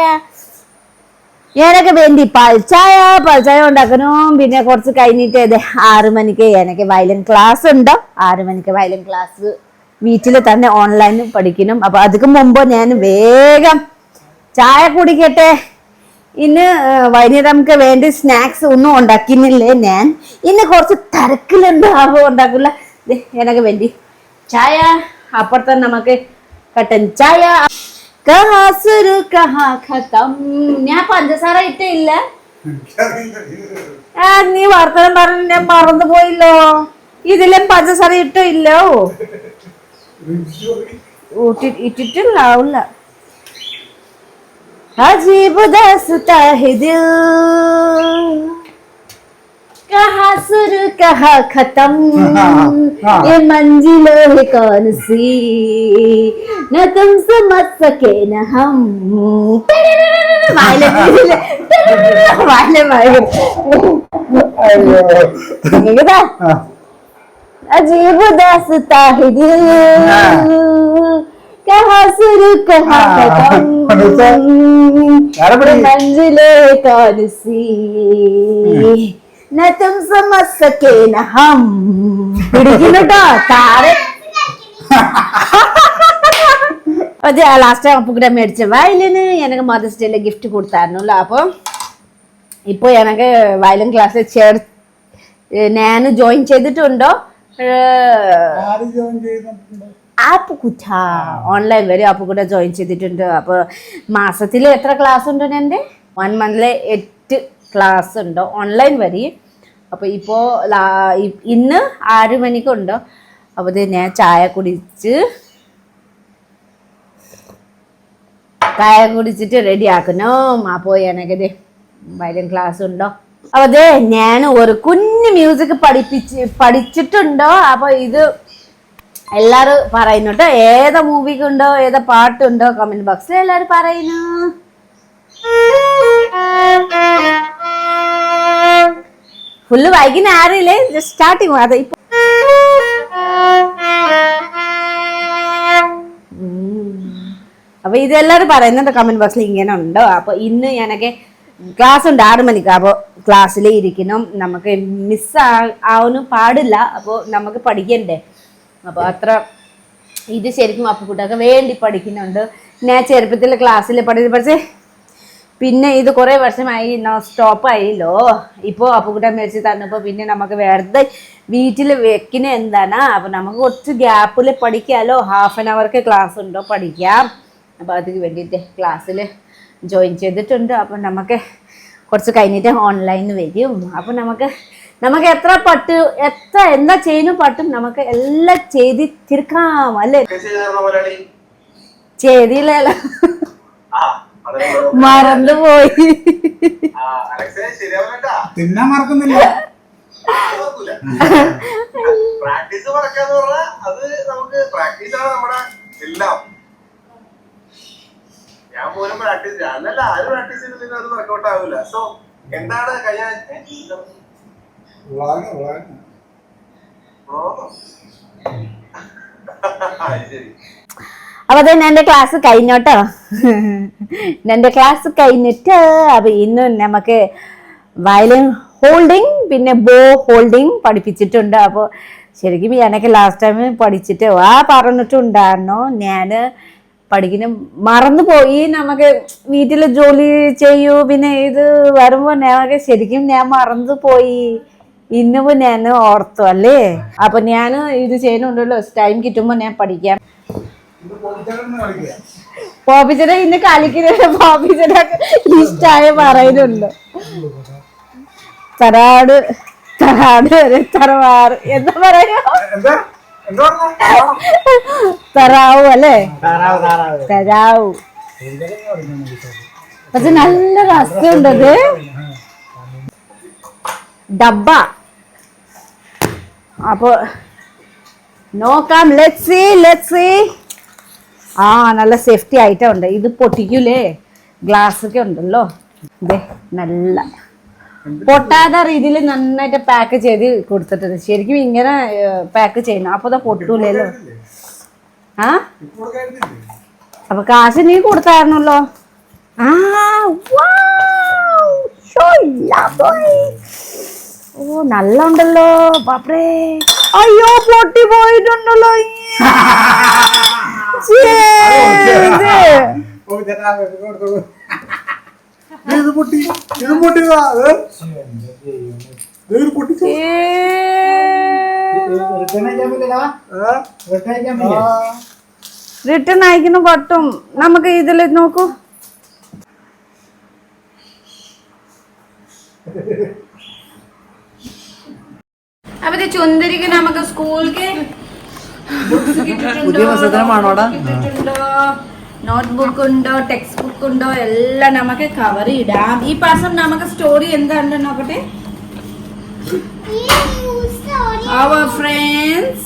ഞാനൊക്കെ വേണ്ടി പാൽച്ചായ ഉണ്ടാക്കണം. പിന്നെ കുറച്ച് കഴിഞ്ഞിട്ട് 6 മണിക്ക് എനിക്ക് വയലിൻ ക്ലാസ് ഉണ്ട്. 6 മണിക്ക് വയലിൻ ക്ലാസ് വീട്ടിൽ തന്നെ ഓൺലൈനിൽ പഠിക്കണം. അപ്പൊ അതിക്ക് മുമ്പ് ഞാൻ വേഗം ചായ കുടിക്കട്ടെ. ഇന്ന് വൈകുന്നേരം നമുക്ക് വേണ്ടി സ്നാക്സ് ഒന്നും ഉണ്ടാക്കുന്നില്ലേ. ഞാൻ ഇന്ന് കുറച്ച് തിരക്കിലുണ്ട്. ഉണ്ടാക്കില്ല. എനിക്ക് വേണ്ടി ചായ. അപ്പുറത്തെ നമുക്ക് കട്ടൻ ചായ. ഞാൻ പഞ്ചസാര ഇട്ടില്ല. നീ വർത്തമാനം പറഞ്ഞു ഞാൻ മറന്നു പോയില്ലോ. ഇതിലും പഞ്ചസാര ഇട്ടില്ലോ. ഇട്ടിട്ടില്ല. अजीब दास्तां है दिल कहाँ शुरू कहाँ खत्म ये मंजिलों है कौन सी न तुम समझ सके न हम अजीब दास्तां है दिल कहाँ शुरू कहाँ खत्म मंजिले कौन सी न तुम समझ सके न हम പിടിക്കുന്നുട്ടോ താരെ. അതെ ലാസ്റ്റ് അപ്പൂടെ മേടിച്ച വയലിന് എനിക്ക് മദേഴ്സ് ഡേയിലെ ഗിഫ്റ്റ് കൊടുത്തായിരുന്നല്ലോ. അപ്പൊ ഇപ്പൊ എനിക്ക് വയലിൻ ക്ലാസ്സിൽ ഞാൻ ജോയിൻ ചെയ്തിട്ടുണ്ടോ? ആപ്പുകുട്ട ഓൺലൈൻ വരെ ആപ്പുകുട്ട ജോയിൻ ചെയ്തിട്ടുണ്ട്. അപ്പോൾ മാസത്തിൽ എത്ര ക്ലാസ് ഉണ്ട്? എൻ്റെ 1 മന്തിലെ 8 ക്ലാസ് ഉണ്ട് ഓൺലൈൻ വരെ. അപ്പോൾ ഇപ്പോൾ ഇന്ന് 6 മണിക്കുണ്ട്. അപ്പോൾ ഞാൻ ചായ കുടിച്ചിട്ട് റെഡി ആക്കണം. അപ്പോൾ എനിക്കത് വയലിൻ ക്ലാസ് ഉണ്ടോ? അപ്പോൾ അതെ ഞാൻ ഒരു കുഞ്ഞ് മ്യൂസിക് പഠിച്ചിട്ടുണ്ടോ? അപ്പോൾ ഇത് എല്ലാരും പറയുന്നുട്ടോ. ഏതാ മൂവിക്കുണ്ടോ ഏതാ പാട്ടുണ്ടോ കമന്റ് ബോക്സിൽ എല്ലാരും പറയുന്നു. ഫുള്ള് വൈകിന് ആറില്ലേ സ്റ്റാർട്ടിങ് അതെ. ഇപ്പൊ അപ്പൊ ഇതെല്ലാരും പറയുന്നുണ്ട് കമന്റ് ബോക്സിൽ ഇങ്ങനെ ഉണ്ടോ. അപ്പൊ ഇന്ന് ഞാനൊക്കെ ക്ലാസ് ഉണ്ട് 6 മണിക്ക്. അപ്പോൾ ക്ലാസ്സിൽ ഇരിക്കണം. നമുക്ക് മിസ് ആവാനും പാടില്ല. അപ്പോൾ നമുക്ക് പഠിക്കണ്ടേ. അപ്പോൾ അത്ര ഇത് ശരിക്കും അപ്പുകുട്ടൊക്കെ വേണ്ടി പഠിക്കുന്നുണ്ട്. ഞാൻ ചെറുപ്പത്തിൽ ക്ലാസ്സിൽ പഠിച്ച് പിന്നെ ഇത് കുറേ വർഷമായി സ്റ്റോപ്പ് ആയില്ലോ. ഇപ്പോൾ അപ്പുകുട്ട മേടിച്ച് തന്നപ്പോൾ പിന്നെ നമുക്ക് വെറുതെ വീട്ടിൽ വെക്കുന്ന എന്താണ്. അപ്പോൾ നമുക്ക് കുറച്ച് ഗ്യാപ്പിൽ പഠിക്കാമല്ലോ. ഹാഫ് ആൻ അവർക്ക് ക്ലാസ് ഉണ്ടോ പഠിക്കാം. അപ്പോൾ അതിന് വേണ്ടിയിട്ട് ക്ലാസ്സിൽ ജോയിൻ ചെയ്തിട്ടുണ്ട്. അപ്പോൾ നമുക്ക് കുറച്ച് കഴിഞ്ഞിട്ട് ഓൺലൈനിൽ വരും. അപ്പോൾ നമുക്ക് എത്ര എന്താ ചെയ്യുന്നു പറ്റും നമുക്ക് എല്ലാം ചെയ്ത് തീർക്കാം അല്ലേ. ചെയ്തില്ലല്ലോ, മറന്നുപോയി. തിന്നാൻ മറക്കുന്നില്ല. പ്രാക്ടീസ് മറക്കാന്ന് പറഞ്ഞാൽ അത് നമുക്ക് പ്രാക്ടീസാണ് നമ്മുടെ എല്ലാം. ഞാൻ പോലും പ്രാക്ടീസ് ഞാനല്ല ആരും പ്രാക്ടീസ് ചെയ്തില്ലെങ്കിൽ അത് വർക്കൗട്ട് ആവില്ല. സോ എന്താണ് കഴിഞ്ഞ അപ്പൊ അത് എന്റെ ക്ലാസ് കഴിഞ്ഞോട്ടോ. എന്റെ ക്ലാസ് കഴിഞ്ഞിട്ട് അപ്പൊ ഇന്ന് നമുക്ക് വയലിൻ ഹോൾഡിങ് പിന്നെ ബോ ഹോൾഡിങ് പഠിപ്പിച്ചിട്ടുണ്ട്. അപ്പോൾ ശരിക്കും എനിക്ക് ലാസ്റ്റ് ടൈം പഠിച്ചിട്ട് പറഞ്ഞിട്ടുണ്ടായിരുന്നു. ഞാൻ പഠിക്കുന്ന മറന്നുപോയി. നമുക്ക് വീട്ടിൽ ജോലി ചെയ്യൂ പിന്നെ ഇത് വരുമ്പോൾ ഞങ്ങൾക്ക് ശരിക്കും ഞാൻ മറന്നുപോയി. ഇന്നിപ്പോ ഞാൻ ഓർത്തു അല്ലേ. അപ്പൊ ഞാൻ ഇത് ചെയ്യുന്നുണ്ടല്ലോ. ടൈം കിട്ടുമ്പോ ഞാൻ പഠിക്കാം. പോപ്പിച്ചട ഇന്ന് കളിക്കുന്ന പോപ്പിച്ചട ഇഷ്ടായ പറയുന്നുണ്ട്. തറാട് വരെ തറവാറ് എന്താ പറയാ, തറാവു അല്ലേ, തരാവു. പക്ഷെ നല്ല രസമുണ്ടത്. ഡബ്ബ. അപ്പൊ നോക്കാം. Let's see. ആ നല്ല സേഫ്റ്റി ആയിട്ടാ ഉണ്ട്. ഇത് പൊട്ടിക്കൂലേ, ഗ്ലാസ് ഒക്കെ ഉണ്ടല്ലോ. ഇതേ നല്ല പൊട്ടാത്ത രീതിയിൽ നന്നായിട്ട് പാക്ക് ചെയ്ത് കൊടുത്തിട്ടുണ്ട്. ശരിക്കും ഇങ്ങനെ പാക്ക് ചെയ്യണം, അപ്പൊ ഇതാ പൊട്ടൂലല്ലോ. ആ അപ്പൊ കാശ് നീ കൊടുത്തായിരുന്നല്ലോ. ആ ഓ നല്ല ഉണ്ടല്ലോ ബാപ്പറേ. അയ്യോ പൊട്ടി പോയിട്ടുണ്ടല്ലോ. റിട്ടേൺ അയക്കുന്നു പറ്റും. നമുക്ക് ഇതിൽ നോക്കൂ. അപ്പൊ ചുന്ദരിക്ക് നമുക്ക് സ്കൂളിലേക്ക് നോട്ട്ബുക്ക് ഉണ്ടോ, ടെക്സ്റ്റ് ബുക്ക് ഉണ്ടോ, എല്ലാം നമുക്ക് കവർ ഇടാം. ഈ പ്രാവശ്യം നമുക്ക് സ്റ്റോറി എന്താണ്ട് നോക്കട്ടെ. Our friends,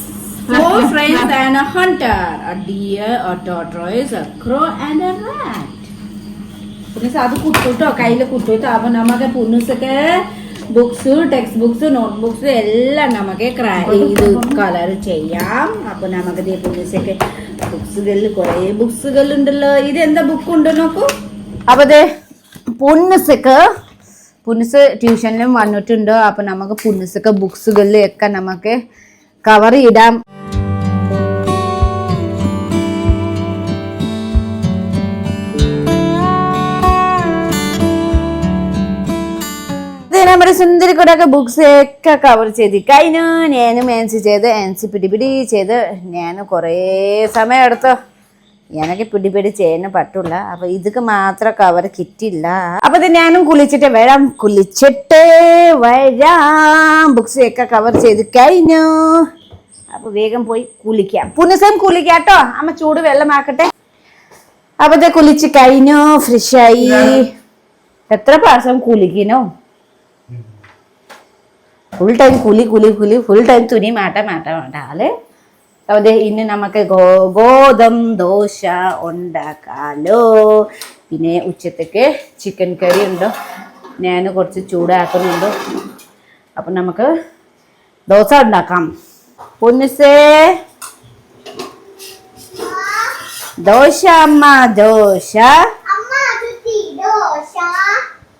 4 friends and a hunter, a deer, a tortoise, a crow and a rat. പുനസ് അത് കുട്ടിട്ടോ കയ്യിൽ കുട്ടിട്ടോ. അപ്പൊ നമുക്ക് പുനസൊക്കെ books, text books, note books എല്ലാം നമുക്ക് ഇത് കളർ ചെയ്യാം. അപ്പൊ നമുക്ക് പുനസൊക്കെ ബുക്സുകളിൽ കുറെ ബുക്സുകൾ ഉണ്ടല്ലോ. ഇത് എന്താ ബുക്ക് ഉണ്ട് നോക്കൂ. അപ്പൊ പുനസ് ട്യൂഷനിലും വന്നിട്ടുണ്ട്. അപ്പൊ നമുക്ക് പുനസൊക്കെ ബുക്സുകളിലൊക്കെ നമുക്ക് കവർ ഇടാം. നമ്മുടെ സുന്ദരിക്കൂടൊക്കെ ബുക്സ് ഒക്കെ കവർ ചെയ്ത് കഴിഞ്ഞു. ഞാനും ആൻസി ചെയ്ത്, ആൻസി പിടിപിടി ചെയ്ത്, ഞാൻ കുറേ സമയം എടുത്തു. എനിക്ക് പിടിപിടി ചെയ്യാൻ പറ്റില്ല. അപ്പൊ ഇതൊക്കെ മാത്രം കവർ കിട്ടില്ല. അപ്പൊ ഞാനും കുളിച്ചിട്ട് വരാം. ബുക്സ് ഒക്കെ കവർ ചെയ്ത് കഴിഞ്ഞു. അപ്പൊ വേഗം പോയി കുളിക്കാം. പുനസം കുളിക്കാട്ടോ. അമ്മ ചൂട് വെള്ളമാക്കട്ടെ. അപ്പൊ കുളിച്ച് കഴിഞ്ഞു, ഫ്രഷായി. എത്ര പ്രാവശ്യം കുളിക്കണോ? ഫുൾ ടൈം കുലി ഫുൾ ടൈം തുണി മാട്ടാല്. അതെ ഇന്ന് നമുക്ക് ഗോതമ്പ് ദോശ ഉണ്ടാക്കാലോ. പിന്നെ ഉച്ചത്തേക്ക് ചിക്കൻ കറി ഉണ്ടോ, ഞാൻ കുറച്ച് ചൂടാക്കുന്നുണ്ട്. അപ്പം നമുക്ക് ദോശ ഉണ്ടാക്കാം. പുനസേ ദോശ അമ്മ ദോശ.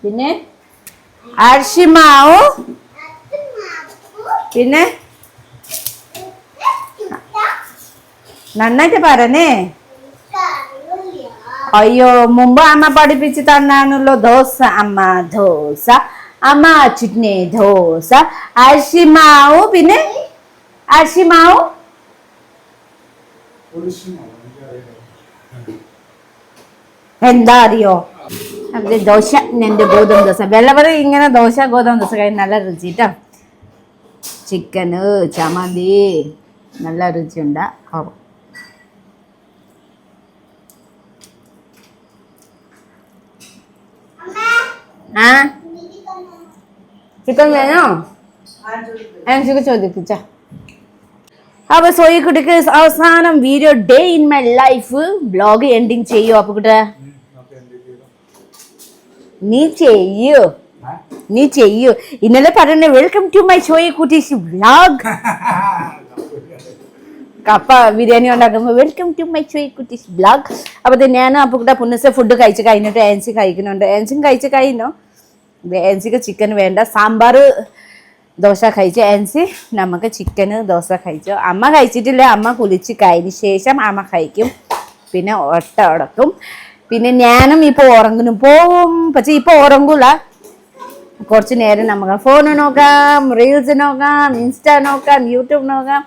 പിന്നെ അരിശിമാവ്, പിന്നെ നന്നായിട്ട് പറഞ്ഞേ. അയ്യോ മുമ്പ് അമ്മ പഠിപ്പിച്ച് തന്നാണല്ലോ. ദോശ അമ്മ ദോശ, അമ്മ ചട്നി ദോശ, അരിശിമാവ്, പിന്നെ അരിശിമാവ് എന്താ അറിയോ? അത് ദോശ, എൻ്റെ ഗോതമ്പ് ദോശ. വെള്ളവറി ഇങ്ങനെ ദോശ ഗോതമ്പ് ദോശ കഴിയും നല്ല രുചിട്ടോ. ചിക്കന് ചമ്മന്തി നല്ല രുചിയുണ്ടാവും. ആ ചിക്കൻ വേണോ? ആൻസിക്ക് ചോദിപ്പിച്ച. അപ്പൊ സോയിക്കുട്ടിക്ക് അവസാനം video day in my life blog ending ചെയ്യോ? അപ്പൊ കുട്ട നീ ചെയ്യൂ. ഇന്നലെ പറഞ്ഞ വെൽക്കം ടു മൈ സോയിക്കുട്ടീസ് വ്ലോഗ്. കപ്പ ബിരിയാണി ഉണ്ടാക്കുമ്പോ വെൽക്കം ടു മൈ സോയിക്കുട്ടീസ് വ്ലോഗ്. അപ്പൊ ഞാൻ അപ്പൊ കൂടെ പുനസ ഫുഡ് കഴിച്ച് കഴിഞ്ഞിട്ട് ആൻസി കഴിക്കുന്നുണ്ട്. ആൻസിയും കഴിച്ച് കഴിഞ്ഞോ? ആൻസിക്ക് ചിക്കൻ വേണ്ട, സാമ്പാർ ദോശ കഴിച്ചു. ആൻസി നമുക്ക് ചിക്കന് ദോശ കഴിച്ചു. അമ്മ കഴിച്ചിട്ടില്ല. അമ്മ കുളിച്ച് കഴിഞ്ഞ ശേഷം അമ്മ കഴിക്കും. പിന്നെ ഒട്ട ഉടക്കും. പിന്നെ ഞാനും ഇപ്പൊ ഉറങ്ങുന്നു പോവും. പക്ഷെ ഇപ്പൊ ഉറങ്ങൂല. കുറച്ച് നേരം നമുക്ക് ഫോണ് നോക്കാം, റീൽസ് നോക്കാം, ഇൻസ്റ്റ നോക്കാം, യൂട്യൂബ് നോക്കാം.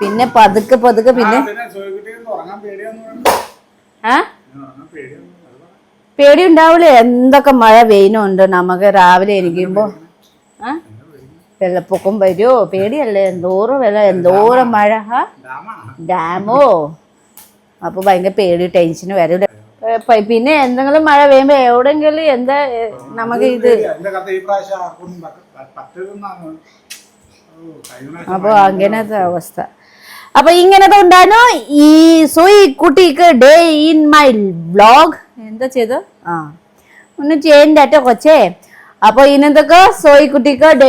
പിന്നെ പതുക്കെ പിന്നെ പേടി ഉണ്ടാവൂലേ? എന്തൊക്കെ മഴ വെയിനുണ്ട് നമുക്ക്. രാവിലെ ഇരിക്കുമ്പോ വെള്ളപ്പൊക്കം വരുമോ? പേടിയല്ലേ? എന്തോരം മഴ. ഡാമോ? അപ്പൊ ഭയങ്കര പേടി, ടെൻഷന് വരൂല. പിന്നെ എന്തെങ്കിലും മഴ പെയ്യുമ്പോ എവിടെങ്കിലും എന്താ നമുക്ക് ഇത്. അപ്പൊ അങ്ങനത്തെ അവസ്ഥ. അപ്പൊ ഇങ്ങനത്തെ ഉണ്ടാനോ ഈ സോയി കുട്ടിക്ക് ഡേ ഇൻ മൈ വ്ലോഗ്. എന്താ ചെയ്ത് ഒന്ന് ചെയ്യണ്ടോ കൊച്ചേ? അപ്പൊ ഇന്നതൊക്കെ സോയിക്കുട്ടിക്ക് ഡേ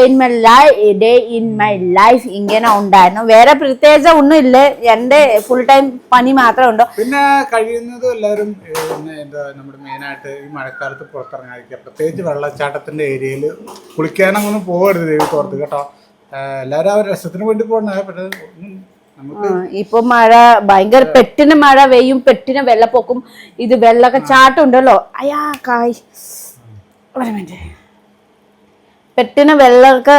ഇൻ മൈ ലൈഫ് ഇങ്ങനെ ഉണ്ടായിരുന്നു. വേറെ പ്രത്യേകിച്ച് ഒന്നും ഇല്ല, എന്റെ ഫുൾ ടൈം പണി മാത്രമേ ഉണ്ടോ. പിന്നെ കഴിയുന്നതും എല്ലാവരും എന്താ നമ്മുടെ മെയിനായിട്ട് ഈ മഴക്കാലത്ത് പുറത്തിറങ്ങാതിരിക്കുക. പ്രത്യേകിച്ച് വെള്ളച്ചാട്ടത്തിന്റെ ഏരിയയിൽ കുളിക്കാനൊന്നും പോകരുത് ദൈവത്തോർത്ത് കേട്ടോ. എല്ലാവരും ആ രസത്തിന് വേണ്ടി പോകണ. പക്ഷേ ഇപ്പൊ മഴ ഭയങ്കര പെട്ടിന് മഴ പെയ്യും, പെട്ടിന് വെള്ളപ്പൊക്കും. ഇത് വെള്ളമൊക്കെ ചാട്ടം ഉണ്ടല്ലോ, അയ്യാ കായ് ഒരു മിനിറ്റ്. പെട്ടിന് വെള്ളമൊക്കെ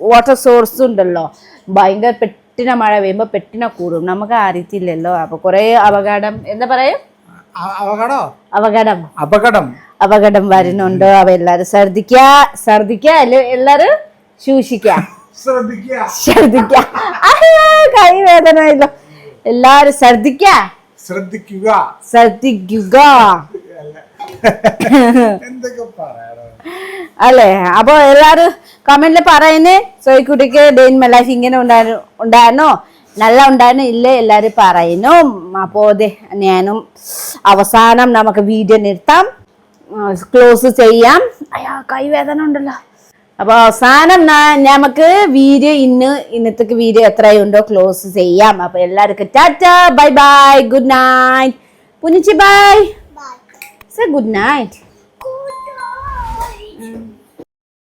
വാട്ടർ സോഴ്സ് ഉണ്ടല്ലോ, ഭയങ്കര പെട്ടിന മഴ പെയ്യുമ്പോ പെട്ടിന കൂടും, നമുക്ക് അറിയത്തില്ലല്ലോ. അപ്പൊ കൊറേ അപകടം എന്താ പറയാ അപകടം വരുന്നുണ്ട്. അവ എല്ലാരും ശ്രദ്ധിക്ക എല്ലാരും സൂക്ഷിക്ക. കൈ വേദന ഇല്ല, എല്ലാരും ശ്രദ്ധിക്കുക. അല്ലേ? അപ്പൊ എല്ലാരും കമന്റില് പറയുന്നേ സോയിക്കുട്ടിക്ക് ഡേ ഇൻ മൈ ലൈഫ് ഇങ്ങനെ ഉണ്ടായിരുന്നോ, നല്ല ഉണ്ടായിരുന്നു ഇല്ലേ, എല്ലാരും പറയുന്നു. അപ്പോ അതെ ഞാനും അവസാനം നമുക്ക് വീഡിയോ നിർത്താം, ക്ലോസ് ചെയ്യാം. അയ്യാ കൈ വേദന ഉണ്ടല്ലോ. അപ്പൊ അവസാനം നമുക്ക് വീഡിയോ ഇന്നത്തെ വീഡിയോ എത്രയുണ്ടോ ക്ലോസ് ചെയ്യാം. അപ്പൊ എല്ലാവർക്കും tata, bye bye, good night. പുനിച്ചി ബൈ, സേ ഗുഡ് നൈറ്റ്.